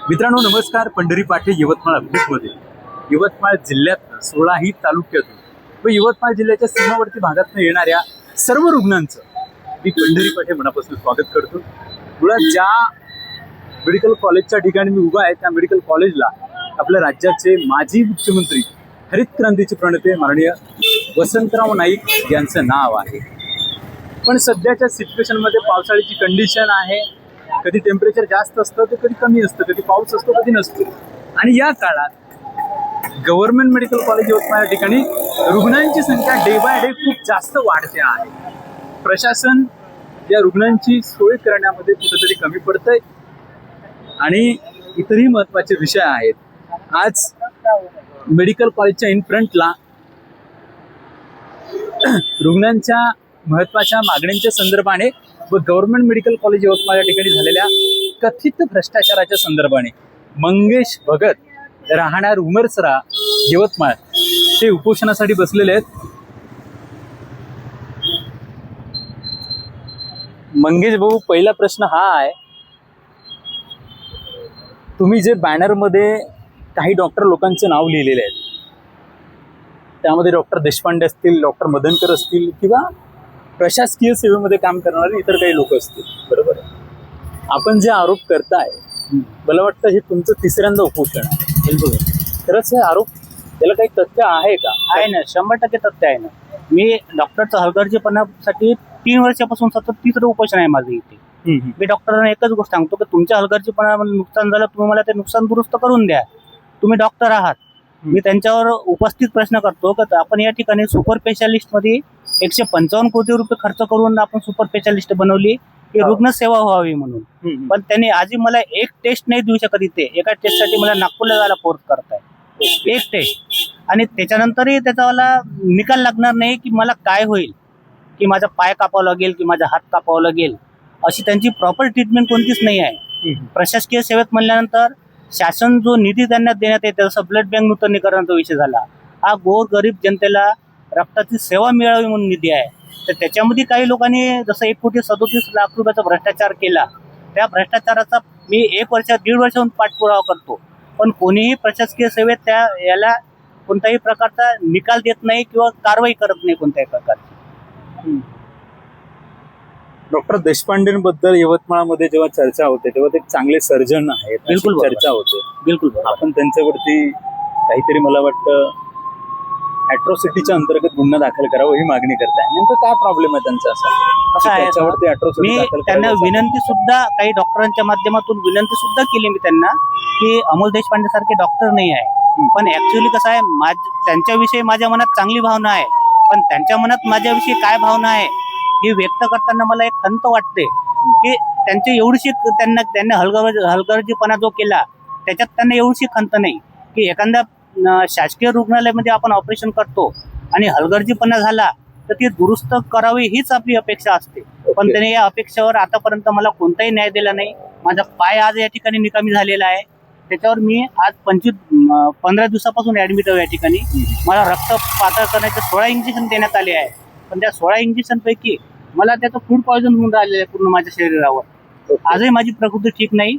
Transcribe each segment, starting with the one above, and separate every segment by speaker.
Speaker 1: मित्रांनो नमस्कार. पंढरी पाटे यवतमाळ अपडेटमध्ये यवतमाळ जिल्ह्यात 16ही तालुक्यातून व यवतमाळ जिल्ह्याच्या सीमावर्ती भागातून येणाऱ्या सर्व रुग्णांचं मी पंढरी पाटे मनापासून स्वागत करतो. मुळात ज्या मेडिकल कॉलेजच्या ठिकाणी मी उभा आहे त्या मेडिकल कॉलेजला आपल्या राज्याचे माजी मुख्यमंत्री हरित क्रांतीचे प्रणेते माननीय वसंतराव नाईक यांचं नाव आहे. पण सध्याच्या सिच्युएशनमध्ये पावसाळ्याची कंडिशन आहे. कधी टेम्परेचर जास्त असतं तर कधी कमी असतं, कधी पाऊस असतो कधी नसतो. आणि या काळात गव्हर्नमेंट मेडिकल कॉलेज यवतमाळ या ठिकाणी रुग्णांची संख्या डे बाय डे खूप जास्त वाढते आहे. प्रशासन या रुग्णांची सोय करण्यामध्ये कुठेतरी कमी पडतंय आणि इतरही महत्त्वाचे विषय आहेत. आज मेडिकल कॉलेजच्या इन फ्रंटला रुग्णांच्या महत्त्वाच्या मागण्यांच्या संदर्भाने व गव्हर्नमेंट मेडिकल कॉलेज यवतमाळ या ठिकाणी झालेल्या कथित भ्रष्टाचाराच्या संदर्भाने मंगेश भगत राहणार उमरसरा यवतमाळ ते उपोषणासाठी बसलेले आहेत. मंगेश भाऊ, पहिला प्रश्न हा आहे, तुम्ही जे बॅनरमध्ये काही डॉक्टर लोकांचे नाव लिहिलेले आहेत त्यामध्ये डॉक्टर देशपांडे असतील, डॉक्टर मदनकर असतील किंवा प्रशासकीय सेवेमध्ये काम करणारे इतर काही लोक असतील, बरोबर आहे. आपण जे आरोप करताय मला वाटतं हे तुमचं तिसऱ्यांदा उपोषण आहे. खरंच हे आरोप त्याला काही तथ्य आहे का?
Speaker 2: आहे ना, 100% तथ्य आहे ना. मी डॉक्टरचा हलगर्जीपणासाठी 3 वर्षापासून सतत तिसरं उपोषण आहे माझं इथे. मी डॉक्टरांना एकच गोष्ट सांगतो की तुमच्या हलगर्जीपणामध्ये नुकसान झालं, तुम्ही मला ते नुकसान दुरुस्त करून द्या. तुम्ही डॉक्टर आहात. मी त्यांच्यावर उपस्थित प्रश्न करतो की आपण या ठिकाणी सुपर स्पेशालिस्ट मध्ये 155 कोटी रुपये खर्च करून आपण सुपर स्पेशालिस्ट बनवली की रुग्ण सेवा व्हावी म्हणून. पण त्यांनी आजही मला एक टेस्ट नाही देऊ शकत. इथे एका टेस्टसाठी मला नागपूरला जायला फोर्स करताय, एक टेस्ट. आणि त्याच्यानंतरही त्याचा मला निकाल लागणार नाही की मला काय होईल, की माझा पाय कापावा लागेल की माझा हात कापावा लागेल. अशी त्यांची प्रॉपर ट्रीटमेंट कोणतीच नाही आहे. प्रशासकीय सेवेत म्हणल्यानंतर शासन जो निधी त्यांना देण्यात येते, जसं ब्लड बँक नूतनीकरणाचा विषय झाला, हा गोर गरीब जनतेला रक्ताची सेवा मिळावी म्हणून निधी आहे. तर त्याच्यामध्ये काही लोकांनी जसं 1,37,00,000 रुपयाचा भ्रष्टाचार केला. त्या भ्रष्टाचाराचा मी 1 वर्ष 1.5 वर्षाहून पाठपुरावा करतो, पण कोणीही प्रशासकीय सेवेत याला कोणत्याही प्रकारचा निकाल देत नाही किंवा कारवाई करत नाही कोणत्याही प्रकारची.
Speaker 1: डॉक्टर देशपांडेंबद्दल यवतमाळमध्ये जेव्हा चर्चा होते तेव्हा ते चांगले सर्जन आहेत,
Speaker 2: बिलकुल
Speaker 1: चर्चा होते.
Speaker 2: बिलकुल
Speaker 1: आपण त्यांच्यावरती काहीतरी मला वाटतं ॲट्रॉसिटीच्या अंतर्गत गुन्हा दाखल करावा ही मागणी करताय. नेमकं काय प्रॉब्लेम आहे त्यांचा?
Speaker 2: कसं आहे,
Speaker 1: त्याच्यावरती ॲट्रॉसिटी
Speaker 2: मी
Speaker 1: दाखल
Speaker 2: त्यांना
Speaker 1: करायला
Speaker 2: विनंती सुद्धा काही डॉक्टरांच्या माध्यमातून विनंती सुद्धा केली मी त्यांना की अमोल देशपांडे सारखे डॉक्टर नाही आहे. पण ऍक्च्युअली कसं आहे, त्यांच्याविषयी माझ्या मनात चांगली भावना आहे, पण त्यांच्या मनात माझ्याविषयी काय भावना आहे हे व्यक्त करताना मला एक खंत वाटते की त्यांची एवढीशी त्यांना हलगर्जीपणा जो केला त्याच्यात त्यांना एवढीशी खंत नाही की एखाद्या शासकीय रुग्णालयामध्ये आपण ऑपरेशन करतो आणि हलगर्जीपणा झाला तर ती दुरुस्त करावी हीच आपली अपेक्षा असते. पण त्याने या अपेक्षेवर आतापर्यंत मला कोणताही न्याय दिला नाही. माझा पाय आज या ठिकाणी निकामी झालेला आहे. त्याच्यावर मी आज 15 दिवसापासून ऍडमिट आहे या ठिकाणी. मला रक्त पातळ करण्याचे 16 इंजेक्शन देण्यात आले आहे. पण त्या 16 इंजेक्शन पैकी मला त्याचं फूड पॉयझन होऊन राहिलेलं आहे पूर्ण माझ्या शरीरावर. आजही माझी प्रकृती ठीक नाही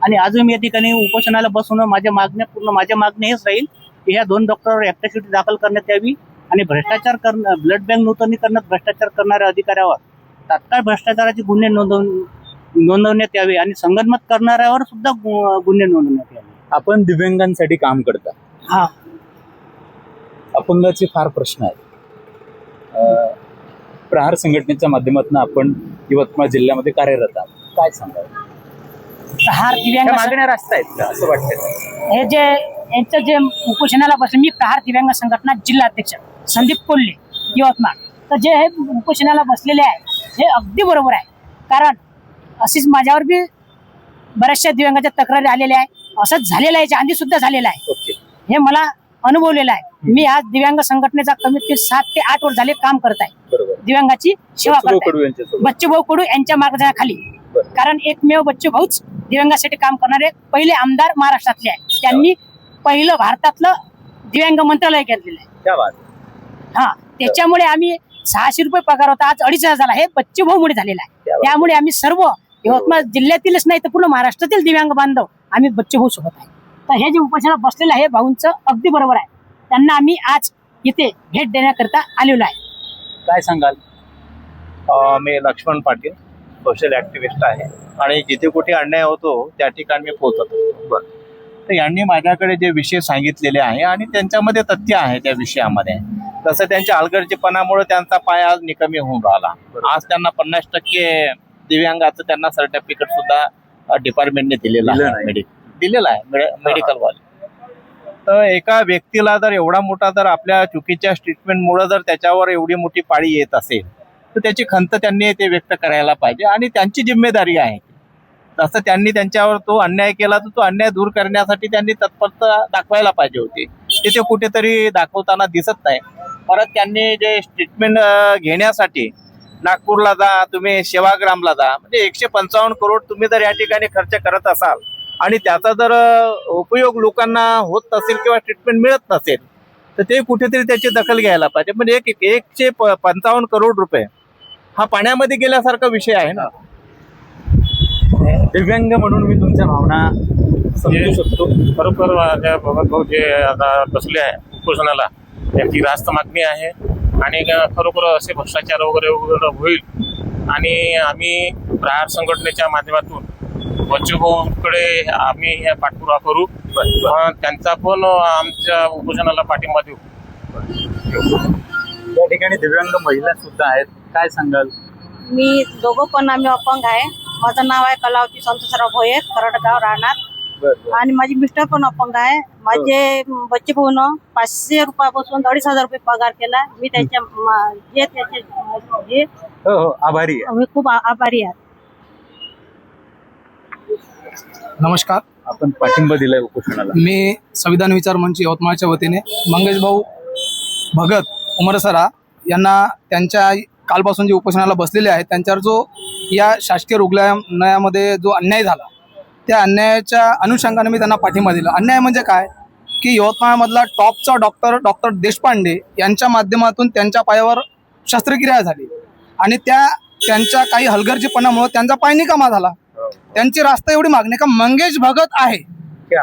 Speaker 2: आणि आजही मी या ठिकाणी उपोषणाला बसून माझ्या मागण्या हेच राहील की ह्या 2 डॉक्टरवर ॲट्रॉसिटी दाखल करण्यात यावी आणि भ्रष्टाचार ब्लड बँक नूतनीकरणात भ्रष्टाचार करणाऱ्या अधिकाऱ्यावर तात्काळ भ्रष्टाचाराचे गुन्हे नोंदवण्यात यावे आणि संगनमत करणाऱ्यावर सुद्धा गुन्हे नोंदवण्यात यावे.
Speaker 1: आपण दिव्यांगांसाठी काम करता.
Speaker 2: हा,
Speaker 1: अपंगाचे फार प्रश्न आहेत. प्रहार संघटनेच्या माध्यमातून आपण यवतमाळ जिल्ह्यामध्ये कार्यरत आहात. काय सांगाल?
Speaker 3: प्रहार दिव्यांग
Speaker 1: मागण्या रास्त आहेत का असं वाटतं?
Speaker 3: हे जे यांचं जे उपोषणाला बसले, मी प्रहार दिव्यांग संघटना जिल्हा अध्यक्ष संदीप कोल्हे यवतमाळ. तर जे हे उपोषणाला बसलेले आहे हे अगदी बरोबर आहे. कारण अशीच माझ्यावर बी बऱ्याचशा दिव्यांगाच्या तक्रारी आलेल्या आहे. असंच झालेलं आहे, याच्या आधी सुद्धा झालेलं आहे. हे मला अनुभवलेलं आहे. मी आज दिव्यांग संघटनेचा कमीत कमी 7 ते 8 वर्ष झाले काम करत आहे. दिव्यांगाची सेवा करत आहे बच्चूभाऊ कडू यांच्या मार्गदर्शनाखाली. कारण एकमेव बच्चूभाऊच दिव्यांगासाठी काम करणारे पहिले आमदार महाराष्ट्रातले आहे. त्यांनी पहिलं भारतातलं दिव्यांग मंत्रालय घेतलेलं आहे. हा, त्याच्यामुळे आम्ही 600 रुपये पगार होता, आज 2,500 झाला. हे बच्चूभाऊमुळे झालेला आहे. त्यामुळे आम्ही सर्व यवतमाळ जिल्ह्यातीलच नाही तर पूर्ण महाराष्ट्रातील दिव्यांग बांधव आम्ही बच्चे भाऊ सोबत आहे. तर हे जे उपोषणाला बसलेलं आहे भाऊंचं अगदी बरोबर आहे. त्यांना आम्ही आज इथे भेट देण्याकरता आलेलो आहे.
Speaker 1: काय सांगाल?
Speaker 4: मी लक्ष्मण पाटील, सोशल ऍक्टिव्हिस्ट आहे आणि जिथे कुठे अन्याय होतो त्या ठिकाणी मी पोहोचत असतो. तर यांनी माझ्याकडे जे विषय सांगितलेले आहे आणि त्यांच्यामध्ये तथ्य आहे त्या विषयामध्ये, तसं त्यांच्या हलगर्जीपणामुळे त्यांचा पाय आज निकमी होऊन राहिला. आज त्यांना 50% दिव्यांगाचं त्यांना सर्टिफिकेट सुद्धा डिपार्टमेंटने दिलेलं आहे मेडिकलवाले. तर एका व्यक्तीला जर एवढा मोठा जर आपल्या चुकीच्या ट्रीटमेंटमुळे जर त्याच्यावर एवढी मोठी पाळी येत असेल तर त्याची खंत त्यांनी ते व्यक्त करायला पाहिजे आणि त्यांची जिम्मेदारी आहे. जसं त्यांनी त्यांच्यावर तो अन्याय केला तर तो अन्याय दूर करण्यासाठी त्यांनी तत्परता दाखवायला पाहिजे होती. ते कुठेतरी दाखवताना दिसत नाही. परत त्यांनी जे ट्रीटमेंट घेण्यासाठी नागपूरला जा, तुम्ही सेवाग्रामला जा, म्हणजे 155 करोड तुम्ही जर या ठिकाणी खर्च करत असाल आणि त्याचा जर उपयोग लोकांना होत नसेल किंवा ट्रीटमेंट मिळत नसेल तर ते कुठेतरी त्याची दखल घ्यायला पाहिजे. म्हणजे 155 करोड रुपये हा पाण्यामध्ये गेल्यासारखा विषय आहे ना.
Speaker 1: दिव्यांग म्हणून मी तुमच्या भावना समजू शकतो.
Speaker 5: खरोखर त्या भगत भाऊ जे आता बसले आहे उपोषणाला त्याची रास्त मागणी आहे आणि खरोखर असे भ्रष्टाचार वगैरे होईल आणि आम्ही प्रहार संघटनेच्या माध्यमातून बच्चूभाऊकडे आम्ही हे पाठपुरावा करू. त्यांचा पण आमच्या उपोषणाला पाठिंबा देऊ.
Speaker 1: या ठिकाणी दिव्यांग महिला सुद्धा आहेत. काय सांगाल?
Speaker 6: मी दोघं पण आम्ही अपंग आहे. माझं नाव आहे कलावती संतोषराव भोये, खरडगाव राहणार आणि माझी मिस्टर पण अपंग आहे. माझे बच्चे भाऊन 500 रुपयापासून 2,500 रुपये पगार केला. मी त्याच्या
Speaker 1: आभारी आहे.
Speaker 6: मी खूप आभारी आहे.
Speaker 7: नमस्कार,
Speaker 1: आपण पाठिंबा दिलाय उपोषणाला.
Speaker 7: मी संविधान विचार मंच यवतमाळच्या वतीने मंगेश भाऊ भगत उमरसरा यांना त्यांच्या कालपासून जे उपोषणाला बसलेले आहेत त्यांच्यावर जो या शासकीय रुग्णालयामध्ये जो अन्याय झाला त्या अन्यायाच्या अनुषंगाने मी त्यांना पाठिंबा दिला. अन्याय म्हणजे काय की यवतमाळमधला टॉपचा डॉक्टर देशपांडे यांच्या माध्यमातून त्यांच्या पायावर शस्त्रक्रिया झाली आणि त्यांच्या काही हलगर्जीपणामुळे त्यांचा पाय निकामा झाला. त्यांची रास्त एवढी मागणी का मंगेश भगत आहे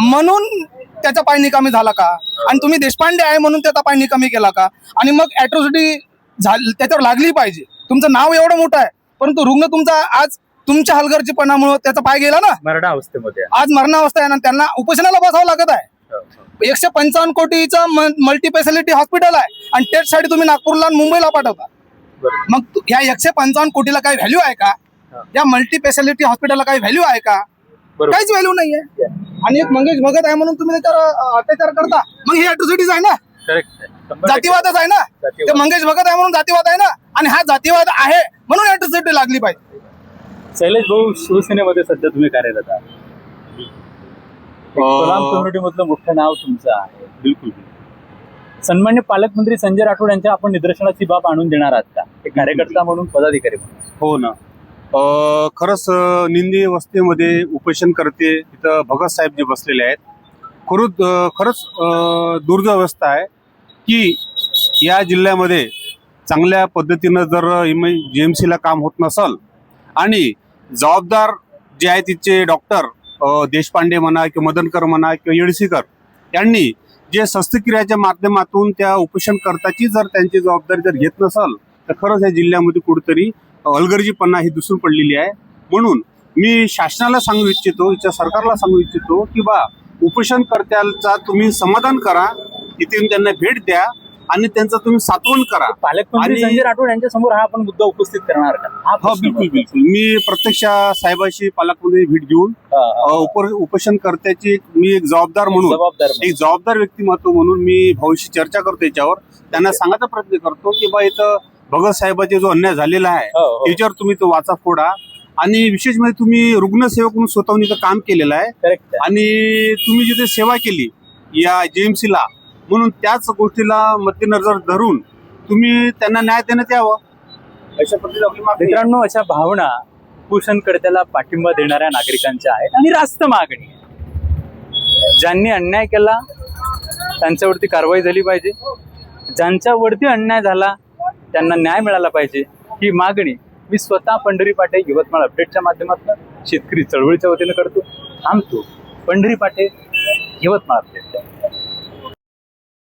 Speaker 7: म्हणून त्याचा पाय निकामी झाला का आणि तुम्ही देशपांडे आहे म्हणून त्याचा पाय निकामी केला का आणि मग ॲट्रॉसिटी त्याच्यावर लागली पाहिजे. तुमचं नाव एवढं मोठं आहे परंतु रुग्ण तुमचा आज तुमच्या हलगर्जीपणामुळे त्याचा पाय गेला ना,
Speaker 1: मरणावस्थेमध्ये
Speaker 7: आज मरणावस्था आहे ना, त्यांना उपोषणाला बसावं लागत आहे. 155 कोटीचं मल्टी स्पेशालिटी हॉस्पिटल आहे आणि टेस्टसाठी तुम्ही नागपूरला आणि मुंबईला पाठवता. मग ह्या 155 कोटीला काही व्हॅल्यू आहे का? या मल्टी स्पेशालिटी हॉस्पिटलला काही व्हॅल्यू आहे का? काहीच व्हॅल्यू नाहीये. आणि एक मंगेश भगत आहे म्हणून तुम्ही त्याच्यावर अत्याचार करता, मग ही अॅट्रॉसिटीज आहे ना, जातीवादच आहे ना. ते मंगेश भगत आहे म्हणून जातीवाद आहे ना आणि हा जातीवाद आहे म्हणून अॅट्रॉसिटी लागली पाहिजे.
Speaker 1: शैलेश भाऊ, शिवसेनेमध्ये सध्या तुम्ही कार्यरत आहात. कलाम कम्युनिटी मधलं मोठं नाव तुमचं आहे. बिलकुल. सन्मान्य पालकमंत्री संजय राठोड यांच्या आपण निदर्शनाची बाब आणून देणार आहात का, एक कार्यकर्ता म्हणून, पदाधिकारी म्हणून?
Speaker 8: हो ना. खरंच निंदी वस्तीमध्ये उपोषण करते तिथं भगत साहेब जे बसलेले आहेत, खरंच दुर्दैव अवस्था आहे की या जिल्ह्यामध्ये चांगल्या पद्धतीनं जर GMCला काम होत नसल आणि जबाबदार जे आहे तिचे डॉक्टर देशपांडे म्हणा किंवा मदनकर म्हणा किंवा येडसीकर यांनी जे शस्त्रक्रियाच्या माध्यमातून त्या उपोषणकर्त्याची जर त्यांची जबाबदारी जर घेत नसल तर खरंच या जिल्ह्यामध्ये कुठेतरी हलगर्जीपणा ही दिसून पडलेली आहे. म्हणून मी शासनाला सांगू इच्छितो, इथच्या सरकारला सांगू इच्छितो की बा उपोषणकर्त्याचा तुम्ही समाधान करा, इथे त्यांना भेट द्या आणि त्यांचं तुम्ही सात्वन करा.
Speaker 1: पालकमंत्री संजय राठोड यांच्या समोर हा आपण मुद्दा उपस्थित करणार का?
Speaker 8: हा, बिलकुल. मी प्रत्यक्ष साहेबाशी पालकमंत्री भेट घेऊन उपोषणकर्त्याची मी एक जबाबदार व्यक्तिमत्व म्हणून मी भाऊशी चर्चा करतो. याच्यावर त्यांना सांगायचा प्रयत्न करतो की बा इथं भगत साहेबाचे जो अन्याय झालेला आहे त्याच्यावर तुम्ही तो वाचा फोडा आणि विशेष म्हणजे तुम्ही रुग्णसेवक म्हणून स्वतःहून इथं काम केलेलं आहे आणि तुम्ही जिथे सेवा केली या GMCला म्हणून त्याच गोष्टीला मध्यनजर धरून तुम्ही त्यांना न्याय देण्यात यावं अशा पद्धतीने आपली मागणी.
Speaker 1: मित्रांनो, अशा भावना उपोषणकर्त्याला पाठिंबा देणाऱ्या नागरिकांच्या आहेत आणि रास्त मागणी आहे. ज्यांनी अन्याय केला त्यांच्यावरती कारवाई झाली पाहिजे, ज्यांच्यावरती अन्याय झाला त्यांना न्याय मिळाला पाहिजे, ही मागणी मी स्वतः पंढरी पाटे यवतमाळ अपडेटच्या माध्यमातून शेतकरी चळवळीच्या वतीनं करतो. थांबतो. पंढरी पाटे, यवतमाळ अपडेट.